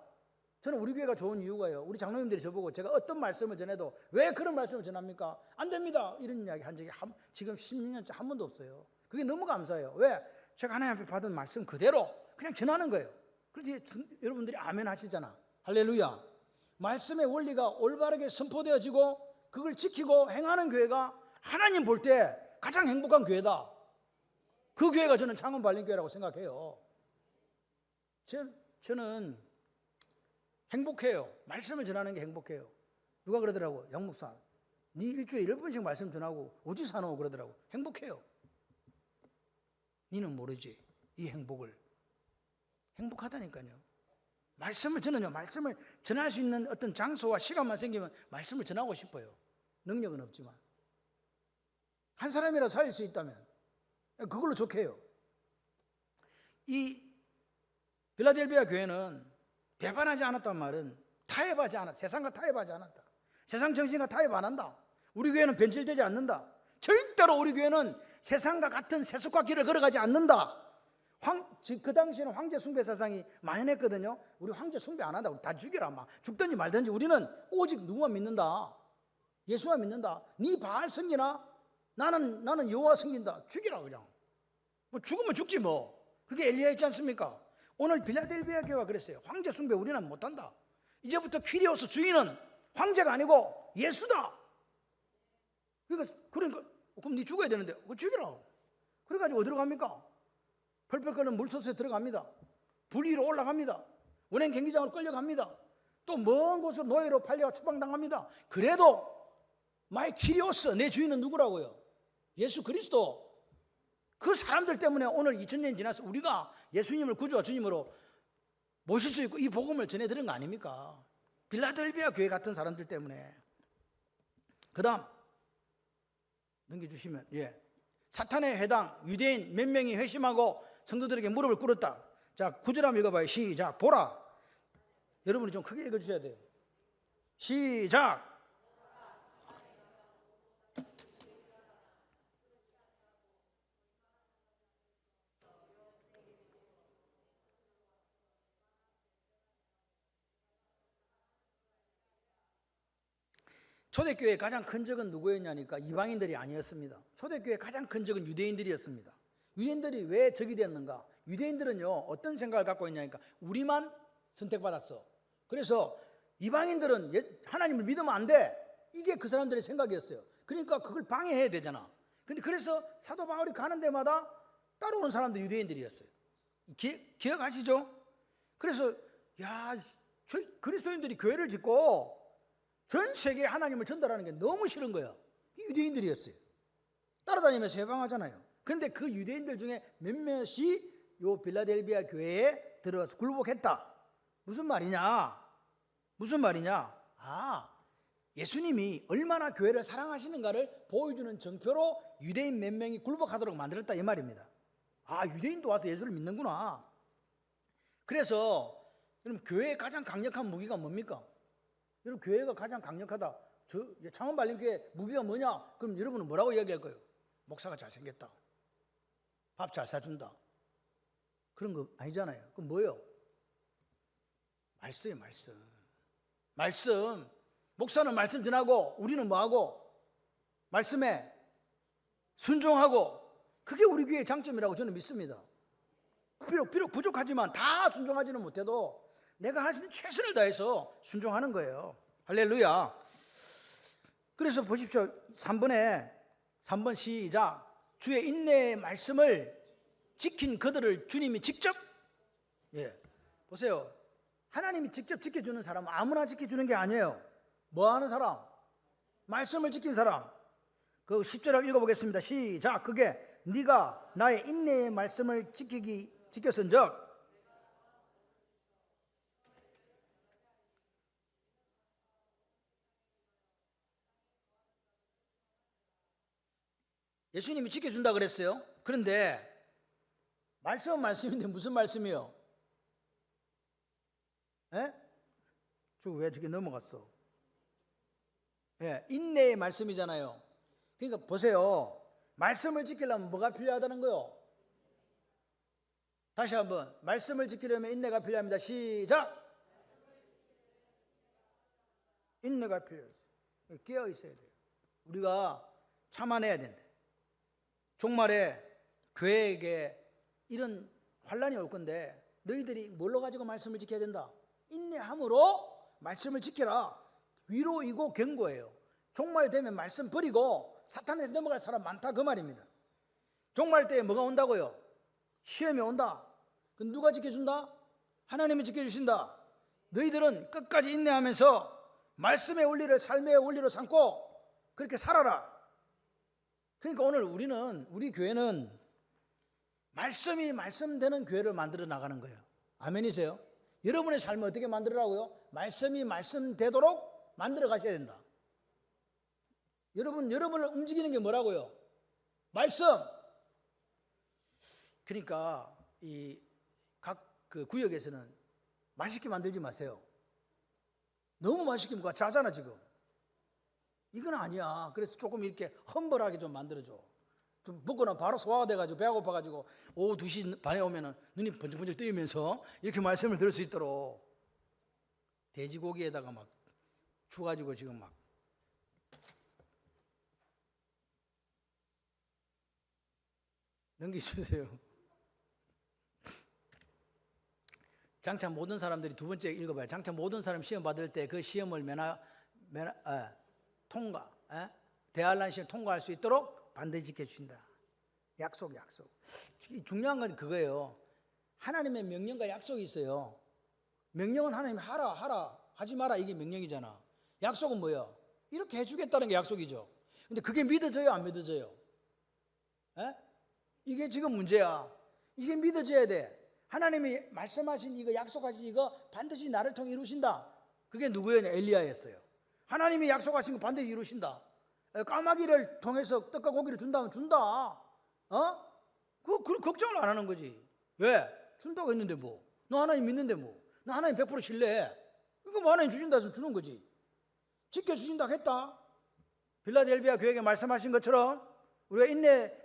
저는 우리 교회가 좋은 이유가요, 우리 장로님들이 저보고 제가 어떤 말씀을 전해도 왜 그런 말씀을 전합니까? 안 됩니다. 이런 이야기 한 적이 지금 16년째 한 번도 없어요. 그게 너무 감사해요. 왜? 제가 하나님 앞에 받은 말씀 그대로 그냥 전하는 거예요. 그렇지 여러분들이 아멘 하시잖아. 할렐루야. 말씀의 원리가 올바르게 선포되어지고 그걸 지키고 행하는 교회가 하나님 볼 때 가장 행복한 교회다. 그 교회가 저는 창원발림교회라고 생각해요. 저는 행복해요. 말씀을 전하는 게 행복해요. 누가 그러더라고, 양 목사, 네 일주일에 10번씩 말씀 전하고 어찌 사노? 그러더라고. 행복해요. 니는 모르지 이 행복을. 행복하다니까요. 저는요, 말씀을 전할 수 있는 어떤 장소와 시간만 생기면 말씀을 전하고 싶어요. 능력은 없지만 한 사람이라도 살릴 수 있다면 그걸로 좋게 해요. 이 빌라델비아 교회는 배반하지 않았단 말은 타협하지 않았다. 세상과 타협하지 않았다. 세상 정신과 타협 안 한다. 우리 교회는 변질되지 않는다. 절대로 우리 교회는 세상과 같은 세속과 길을 걸어가지 않는다. 그 당시에는 황제 숭배 사상이 만연했거든요. 우리 황제 숭배 안 한다. 우리 다 죽여라. 막 죽든지 말든지 우리는 오직 누구만 믿는다. 예수만 믿는다. 네 바알 섬기나? 나는 여호와 섬긴다. 죽이라 그냥. 뭐 죽으면 죽지 뭐. 그게 엘리야 있지 않습니까? 오늘 빌라델비아 교회가 그랬어요. 황제 숭배 우리는 못한다. 이제부터 퀴리오스 주인은 황제가 아니고 예수다. 그러니까 그럼 네 죽어야 되는데 그거 죽이라. 그래가지고 어디로 갑니까? 펄펄 끓는 물소스에 들어갑니다. 불 위로 올라갑니다. 원행 경기장으로 끌려갑니다. 또 먼 곳으로 노예로 팔려가 추방당합니다. 그래도 마이 키리오스, 내 주인은 누구라고요? 예수 그리스도. 그 사람들 때문에 오늘 2000년 지나서 우리가 예수님을 구주와 주님으로 모실 수 있고 이 복음을 전해드린 거 아닙니까? 빌라델비아 교회 같은 사람들 때문에. 그 다음 넘겨주시면, 사탄의 회당 유대인 몇 명이 회심하고 성도들에게 무릎을 꿇었다. 자, 9절 한번 읽어봐요. 시작. 보라. 여러분이 좀 크게 읽어주셔야 돼요. 시작. 초대교회의 가장 큰 적은 누구였냐니까 이방인들이 아니었습니다. 초대교회의 가장 큰 적은 유대인들이었습니다. 유대인들이 왜 적이 됐는가? 유대인들은요, 어떤 생각을 갖고 있냐니까 우리만 선택받았어. 그래서 이방인들은 하나님을 믿으면 안 돼. 이게 그 사람들의 생각이었어요. 그러니까 그걸 방해해야 되잖아. 근데 그래서 사도 바울이 가는 데마다 따라오는 사람들 유대인들이었어요. 기억하시죠? 그래서 그리스도인들이 교회를 짓고 전 세계에 하나님을 전달하는 게 너무 싫은 거야. 유대인들이었어요. 따라다니면서 해방하잖아요. 그런데 그 유대인들 중에 몇몇이 요 빌라델비아 교회에 들어가서 굴복했다. 무슨 말이냐? 예수님이 얼마나 교회를 사랑하시는가를 보여주는 정표로 유대인 몇 명이 굴복하도록 만들었다 이 말입니다. 유대인도 와서 예수를 믿는구나. 그래서 그럼 교회의 가장 강력한 무기가 뭡니까? 여러분, 교회가 가장 강력하다. 창원발림교회 무기가 뭐냐? 그럼 여러분은 뭐라고 이야기할 거예요? 목사가 잘생겼다, 밥 잘 사준다, 그런 거 아니잖아요. 그럼 뭐예요? 말씀. 목사는 말씀 전하고 우리는 뭐하고? 말씀에 순종하고. 그게 우리 교회의 장점이라고 저는 믿습니다. 비록 부족하지만 다 순종하지는 못해도 내가 할 수 있는 최선을 다해서 순종하는 거예요. 할렐루야. 그래서 보십시오. 3번 시작. 주의 인내의 말씀을 지킨 그들을 주님이 직접, 보세요. 하나님이 직접 지켜주는 사람은 아무나 지켜주는 게 아니에요. 뭐 하는 사람? 말씀을 지킨 사람. 그 10절을 읽어보겠습니다. 시작. 그게 네가 나의 인내의 말씀을 지켰은즉 예수님이 지켜준다 그랬어요. 그런데 말씀은 말씀인데 무슨 말씀이요? 왜 저게 넘어갔어? 인내의 말씀이잖아요. 그러니까 보세요. 말씀을 지키려면 뭐가 필요하다는 거요? 다시 한번. 말씀을 지키려면 인내가 필요합니다. 시작. 인내가 필요해요. 깨어 있어야 돼요. 우리가 참아내야 된다. 종말에 교회에게 이런 환란이 올 건데 너희들이 뭘로 가지고 말씀을 지켜야 된다? 인내함으로 말씀을 지켜라. 위로이고 경고예요. 종말 되면 말씀 버리고 사탄에 넘어갈 사람 많다 그 말입니다. 종말 때에 뭐가 온다고요? 시험이 온다. 그럼 누가 지켜준다? 하나님이 지켜주신다. 너희들은 끝까지 인내하면서 말씀의 원리를 삶의 원리로 삼고 그렇게 살아라. 그러니까 오늘 우리 교회는 말씀이 말씀되는 교회를 만들어 나가는 거예요. 아멘이세요? 여러분의 삶을 어떻게 만들으라고요? 말씀이 말씀되도록 만들어 가셔야 된다. 여러분을 움직이는 게 뭐라고요? 말씀. 그러니까 이 각 그 구역에서는 맛있게 만들지 마세요. 너무 맛있게 먹어. 짜잖아 지금. 이건 아니야. 그래서 조금 이렇게 험벌하게 좀 만들어줘. 좀 먹고는 바로 소화가 돼가지고 배가 고파가지고 오후 2시 반에 오면은 눈이 번쩍번쩍 뜨이면서 이렇게 말씀을 들을 수 있도록 돼지고기에다가 막 추가지고 지금 막 넘기주세요. 장차 모든 사람들이 두 번째 읽어봐요. 장차 모든 사람 시험 받을 때 그 시험을 대할란 시험 통과할 수 있도록 반드시 지켜주신다. 약속. 중요한 건 그거예요. 하나님의 명령과 약속이 있어요. 명령은 하나님이 하라, 하지 마라 이게 명령이잖아. 약속은 뭐예요? 이렇게 해주겠다는 게 약속이죠. 근데 그게 믿어져요, 안 믿어져요? 이게 지금 문제야. 이게 믿어져야 돼. 하나님이 말씀하신 이거, 약속하신 이거 반드시 나를 통해 이루신다. 그게 누구예요? 엘리야였어요. 하나님이 약속하신 거 반드시 이루신다. 까마귀를 통해서 떡과 고기를 준다면 준다. 그 걱정을 안 하는 거지. 왜? 준다고 했는데 뭐. 너 하나님 믿는데 뭐. 너 하나님 100% 신뢰해. 이거 뭐 하나님 주신다 해서 주는 거지. 지켜주신다고 했다. 빌라델비아 교회에게 말씀하신 것처럼 우리가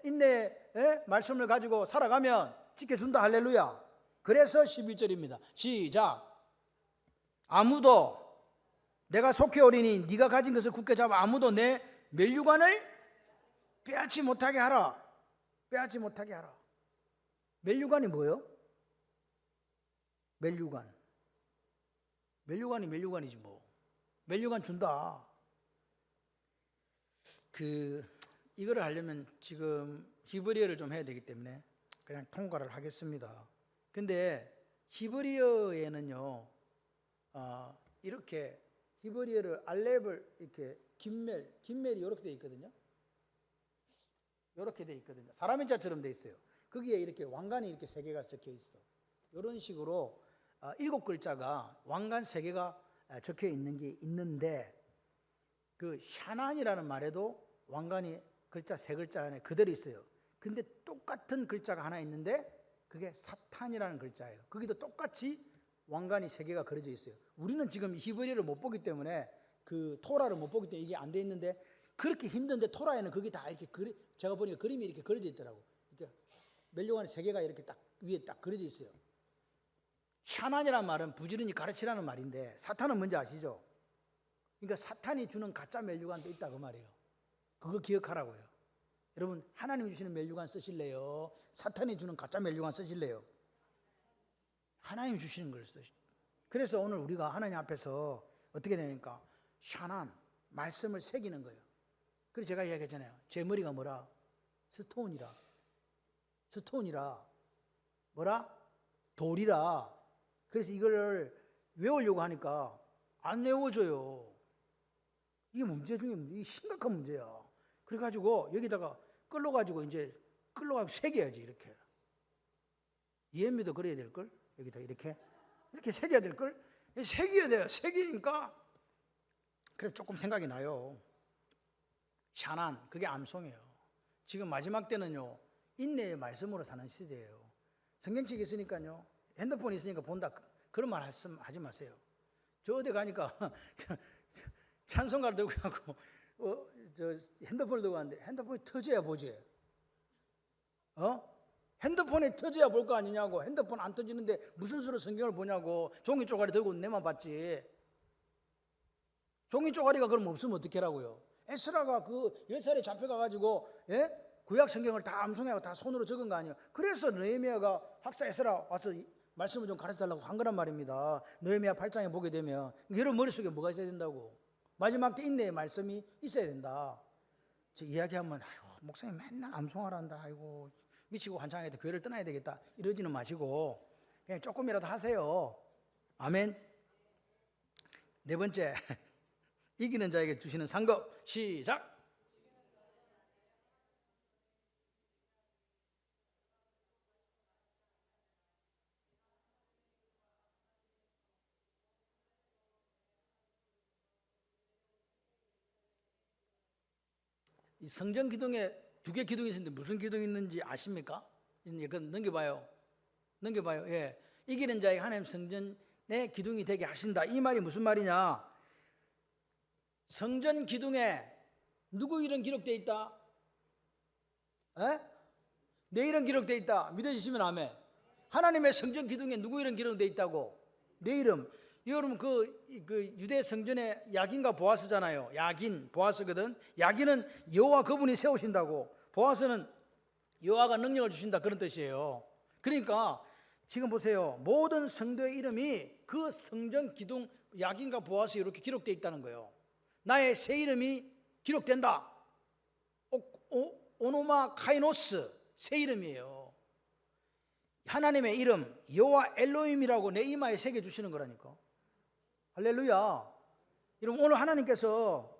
인내의 말씀을 가지고 살아가면 지켜준다. 할렐루야. 그래서 11절입니다. 시작. 아무도 내가 속히 오리니 네가 가진 것을 굳게 잡아 아무도 내 멸류관을 빼앗지 못하게 하라. 빼앗지 못하게 하라. 멸류관이 뭐예요? 멸류관. 멸류관이 멸류관이지 뭐. 멸류관 준다. 이거를 하려면 지금 히브리어를 좀 해야 되기 때문에 그냥 통과를 하겠습니다. 근데 히브리어에는요, 이렇게 히브리어를 알렙을 이렇게 긴멜이 이렇게 돼 있거든요. 이렇게 돼 있거든요. 사람의 자처럼 돼 있어요. 거기에 이렇게 왕관이 이렇게 3개가 적혀 있어. 이런 식으로 7글자가 왕관 3개가 적혀 있는 게 있는데, 그 샤난이라는 말에도 왕관이 글자 3글자 안에 그대로 있어요. 근데 똑같은 글자가 하나 있는데 그게 사탄이라는 글자예요. 거기도 똑같이 왕관이 3개가 그려져 있어요. 우리는 지금 히브리어를 못 보기 때문에, 그 토라를 못 보기 때문에 이게 안 돼 있는데, 그렇게 힘든데 토라에는 그게 다 이렇게 제가 보니까 그림이 이렇게 그려져 있더라고. 이렇게 멸류관이 3개가 이렇게 딱 위에 딱 그려져 있어요. 샤난이라는 말은 부지런히 가르치라는 말인데, 사탄은 뭔지 아시죠? 그러니까 사탄이 주는 가짜 멸류관도 있다 그 말이에요. 그거 기억하라고요. 여러분, 하나님 주시는 멸류관 쓰실래요? 사탄이 주는 가짜 멸류관 쓰실래요? 하나님 주시는 걸 쓰시죠. 그래서 오늘 우리가 하나님 앞에서 어떻게 되니까 샤난, 말씀을 새기는 거예요. 그래서 제가 이야기했잖아요. 제 머리가 뭐라? 스톤이라. 뭐라? 돌이라. 그래서 이걸 외우려고 하니까 안 외워져요. 이게 문제 중에 이게 심각한 문제야. 그래가지고 여기다가 끌러가지고 새겨야지. 이렇게 이엠미도 그래야 될걸. 여기다 이렇게 새겨야 될걸. 새겨야 돼요. 새기니까 그래서 조금 생각이 나요. 샤난, 그게 암송이에요. 지금 마지막 때는요, 인내의 말씀으로 사는 시대예요. 성경책이 있으니까요, 핸드폰이 있으니까 본다, 그런 말 하지 마세요. 저 어디 가니까 찬송가를 들고 가고 핸드폰을 들고 가는데 핸드폰이 터져야 보지. 핸드폰이 터져야 볼 거 아니냐고. 핸드폰 안 터지는데 무슨 수로 성경을 보냐고. 종이 쪼가리 들고 내만 봤지. 종이 쪼가리가 그럼 없으면 어떡하라고요. 에스라가 그 10살에 잡혀가가지고, 구약 성경을 다 암송하고 다 손으로 적은 거 아니에요. 그래서 느헤미야가 학사 에스라 와서 말씀을 좀 가르쳐달라고 한 거란 말입니다. 느헤미야 8장에 보게 되면 여러분 머릿속에 뭐가 있어야 된다고? 마지막 때 인내의 말씀이 있어야 된다. 저 이야기하면 아이고, 목사님 맨날 암송하란다. 아이고, 미치고 환장하겠다. 교회를 떠나야 되겠다. 이러지는 마시고 그냥 조금이라도 하세요. 아멘. 4번째, 이기는 자에게 주시는 상급. 시작. 이 성전 기둥에 2개 기둥이 있는데 무슨 기둥이 있는지 아십니까? 이거 넘겨봐요. 예. 이기는 자에게 하나님 성전의 기둥이 되게 하신다. 이 말이 무슨 말이냐? 성전 기둥에 누구 이름 기록되어 있다? 내 이름 기록되어 있다. 믿어주시면 아멘. 하나님의 성전 기둥에 누구 이름 기록되어 있다고? 내 이름. 여러분 그 유대 성전에 야긴과 보아스잖아요. 야긴, 보아스거든. 야긴은 여호와 그분이 세우신다고. 보아스는 여호와가 능력을 주신다, 그런 뜻이에요. 그러니까 지금 보세요. 모든 성도의 이름이 그 성전 기둥 야긴과 보아스에 이렇게 기록되어 있다는 거예요. 나의 새 이름이 기록된다. 오노마 카이노스, 새 이름이에요. 하나님의 이름 여호와 엘로힘이라고 내 이마에 새겨주시는 거라니까. 할렐루야. 여러분, 오늘 하나님께서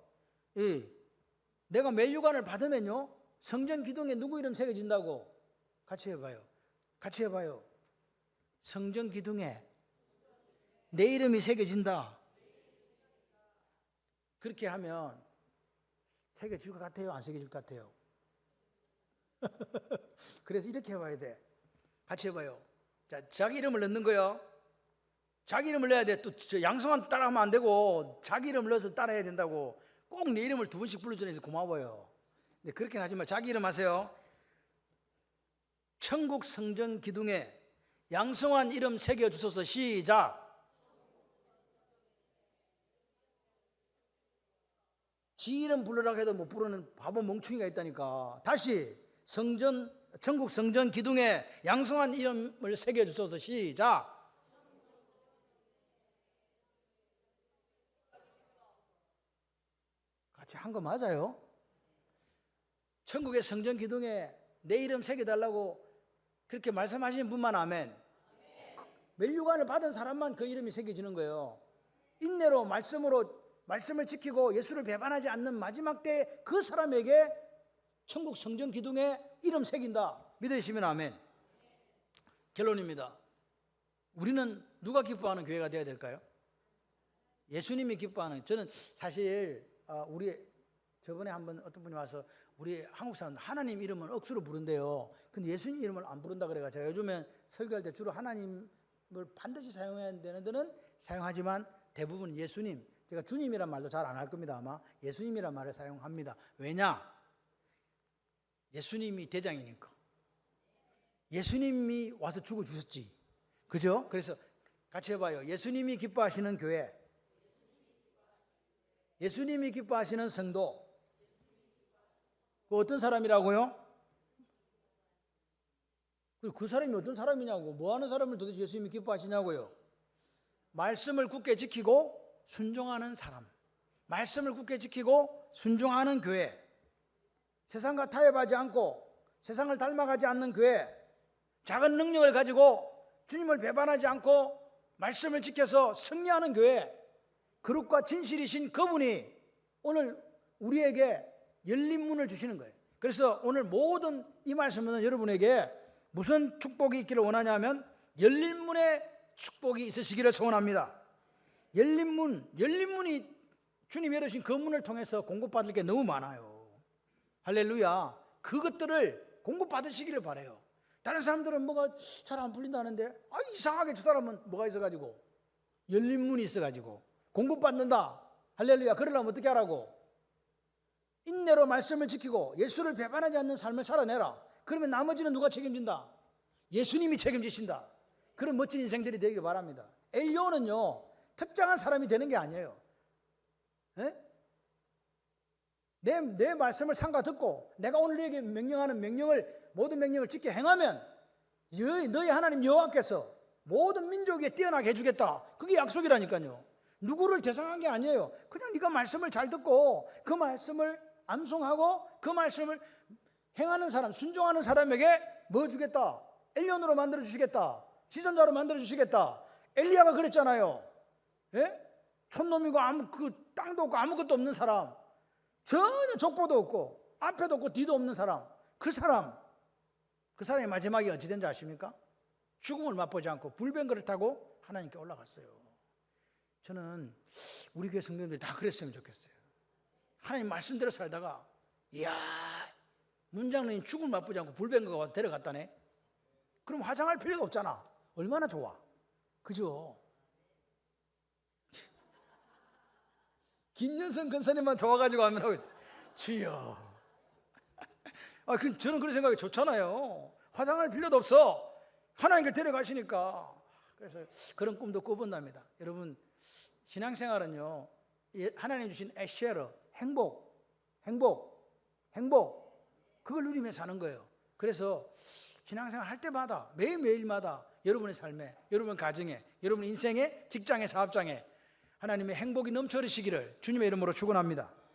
내가 멸류관을 받으면요, 성전 기둥에 누구 이름 새겨진다고? 같이 해봐요. 성전 기둥에 내 이름이 새겨진다. 그렇게 하면 새겨질 것 같아요? 안 새겨질 것 같아요? 그래서 이렇게 해봐야 돼. 같이 해봐요. 자, 자기 이름을 넣는 거요. 자기 이름을 넣어야 돼. 또 양성한 따라하면 안 되고 자기 이름을 넣어서 따라해야 된다고. 꼭 내 이름을 2번씩 불러주셔서 고마워요. 근데 그렇게는 하지 마. 자기 이름 하세요. 천국 성전 기둥에 양성한 이름 새겨주소서. 시작. 지 이름 부르라고 해도 못 부르는 바보 멍충이가 있다니까. 다시 전국 성전 기둥에 양성한 이름을 새겨주소서. 시작. 같이 한 거 맞아요? 천국의 성전 기둥에 내 이름 새겨달라고 그렇게 말씀하시는 분만 아멘. 멸류관을 받은 사람만 그 이름이 새겨지는 거예요. 인내로 말씀을 지키고 예수를 배반하지 않는 마지막 때 그 사람에게 천국 성전 기둥에 이름 새긴다. 믿으시면 아멘. 결론입니다. 우리는 누가 기뻐하는 교회가 되어야 될까요? 예수님이 기뻐하는. 저는 사실 우리 저번에 한번 어떤 분이 와서 우리 한국 사람 하나님 이름은 억수로 부른대요. 근데 예수님 이름을 안 부른다 그래가 제가 요즘엔 설교할 때 주로 하나님을 반드시 사용해야 되는 데는 사용하지만 대부분 예수님, 제가 주님이란 말도 잘 안 할 겁니다. 아마 예수님이란 말을 사용합니다. 왜냐? 예수님이 대장이니까. 예수님이 와서 죽어주셨지. 그죠? 그래서 같이 해봐요. 예수님이 기뻐하시는 교회, 예수님이 기뻐하시는 성도. 그 어떤 사람이라고요? 그 사람이 어떤 사람이냐고. 뭐 하는 사람을 도대체 예수님이 기뻐하시냐고요. 말씀을 굳게 지키고 순종하는 사람, 말씀을 굳게 지키고 순종하는 교회, 세상과 타협하지 않고 세상을 닮아가지 않는 교회, 작은 능력을 가지고 주님을 배반하지 않고 말씀을 지켜서 승리하는 교회, 거룩과 진실이신 그분이 오늘 우리에게 열린 문을 주시는 거예요. 그래서 오늘 모든 이 말씀은 여러분에게 무슨 축복이 있기를 원하냐면 열린 문의 축복이 있으시기를 소원합니다. 열린 문이 주님이 열으신 그 문을 통해서 공급받을 게 너무 많아요. 할렐루야. 그것들을 공급받으시기를 바라요. 다른 사람들은 뭐가 잘 안 풀린다는데 이상하게 저 사람은 뭐가 있어가지고 열린 문이 있어가지고 공급받는다. 할렐루야. 그러려면 어떻게 하라고? 인내로 말씀을 지키고 예수를 배반하지 않는 삶을 살아내라. 그러면 나머지는 누가 책임진다? 예수님이 책임지신다. 그런 멋진 인생들이 되기를 바랍니다. 엘리야는요 특정한 사람이 되는 게 아니에요. 내 말씀을 삼가 듣고 내가 오늘 너에게 명령하는 모든 명령을 지켜 행하면 너희 하나님 여호와께서 모든 민족 위에 뛰어나게 해주겠다. 그게 약속이라니까요. 누구를 대상한 게 아니에요. 그냥 네가 말씀을 잘 듣고 그 말씀을 암송하고 그 말씀을 행하는 사람, 순종하는 사람에게 뭐 주겠다? 엘리온으로 만들어 주시겠다. 지존자로 만들어 주시겠다. 엘리야가 그랬잖아요. 촌놈이고 그 땅도 없고 아무것도 없는 사람, 전혀 족보도 없고 앞에도 없고 뒤도 없는 사람, 그 사람의 마지막이 어찌 된지 아십니까? 죽음을 맛보지 않고 불병거를 타고 하나님께 올라갔어요. 저는 우리 교회 성도님들이 다 그랬으면 좋겠어요. 하나님 말씀대로 살다가 이야 문장님 죽음을 맛보지 않고 불병거가 와서 데려갔다네. 그럼 화장할 필요가 없잖아. 얼마나 좋아. 그죠? 김연성 권사님만 좋아가지고 하면 주여. 저는 그런 생각이 좋잖아요. 화장할 필요도 없어. 하나님께 데려가시니까. 그래서 그런 꿈도 꿔본답니다. 여러분 신앙생활은요 하나님 주신 에쉐러 행복 그걸 누리며 사는 거예요. 그래서 신앙생활 할 때마다 매일매일마다 여러분의 삶에, 여러분 가정에, 여러분 인생에, 직장에, 사업장에 하나님의 행복이 넘쳐 흐르시기를 주님의 이름으로 축원합니다.